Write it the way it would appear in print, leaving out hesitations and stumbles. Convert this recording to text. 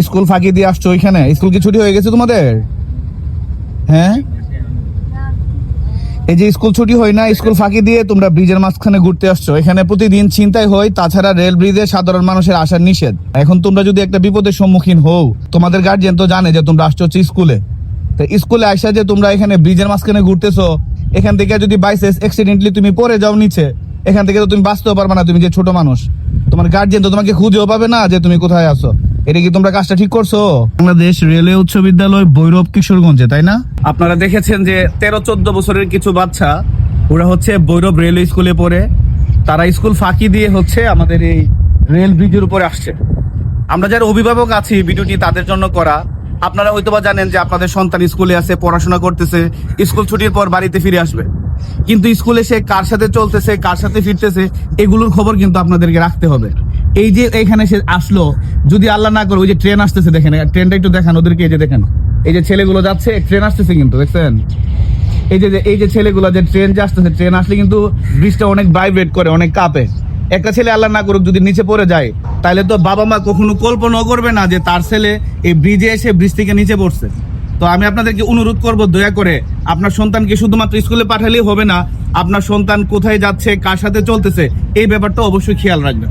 School ফাঁকি দিয়ে আসছো এখানে? স্কুল কি ছুটি হয়ে গেছে তোমাদের? হ্যাঁ, এই যে স্কুল ছুটি হয় না, স্কুল ফাঁকি দিয়ে তোমরা ব্রিজের মাঝখানে ঘুরতে আসছো। এখানে প্রতিদিন ছিনতাই হয়, তাছাড়া রেল ব্রিজে সাধারণ মানুষের আসার নিষেধ। এখন তোমরা যদি একটা বিপদের সম্মুখীন হও, তোমাদের গার্জিয়ান তো জানে যে তোমরা আসছো হচ্ছে স্কুলে। তো স্কুলে আসা যে তোমরা এখানে ব্রিজের মাঝখানে ঘুরতেছো, এখান থেকে যদি বাইসেন্স অ্যাক্সিডেন্টলি তুমি পড়ে যাও নিচে, এখান থেকে তো তুমি বাঁচতেও পারবে না। তুমি যে ছোট মানুষ, তোমার গার্জিয়ান তো তোমাকে খুঁজেও পাবে না যে তুমি কোথায় আছো। এটা কি তোমরা কাজটা ঠিক করছো? বাংলাদেশ রেলওয়ে উচ্চ বিদ্যালয়, ভৈরব, কিশোরগঞ্জে, তাই না? আপনারা দেখেছেন যে 13-14 বছরের কিছু বাচ্চা, ওরা হচ্ছে ভৈরব রেলওয়ে স্কুলে পড়ে। তারা স্কুল ফাঁকি দিয়ে হচ্ছে আমাদের এই রেল ব্রিজের উপরে আসছে। আমরা যারা অভিভাবক আছি, ভিডিওটি তাদের জন্য করা। আপনারা হয়তোবা জানেন যে আপনাদের সন্তান স্কুলে আছে, পড়াশোনা করতেছে, স্কুল ছুটির পর বাড়িতে ফিরে আসবে, কিন্তু স্কুলে সে কার সাথে চলতেছে, কার সাথে ফিরতেছে, এগুলোর খবর কিন্তু আপনাদেরকে রাখতে হবে। এই যে এখানে সে আসলো, যদি আল্লাহ না করে ওই যে ট্রেন আসতেছে, দেখেন ট্রেনটা একটু দেখান ওদেরকে। এই যে দেখেন, এই যে ছেলেগুলো যাচ্ছে, ট্রেন আসতেছে কিন্তু, দেখছেন? এই যে ছেলেগুলো, যে ট্রেন যে আসতেছে, ট্রেন আসলে কিন্তু ব্রিজটা অনেক ভাইব্রেট করে, অনেক কাঁপে। একটা ছেলে আল্লাহ না করুক যদি নিচে পড়ে যায়, তাহলে তো বাবা মা কখনো কল্পনাও করবে না যে তার ছেলে এই ব্রিজে এসে ব্রিজ থেকে নিচে পড়ছে। তো আমি আপনাদেরকে অনুরোধ করব, দয়া করে আপনার সন্তানকে শুধুমাত্র স্কুলে পাঠালেই হবে না, আপনার সন্তান কোথায় যাচ্ছে, কার সাথে চলতেছে, এই ব্যাপারটা অবশ্যই খেয়াল রাখবেন।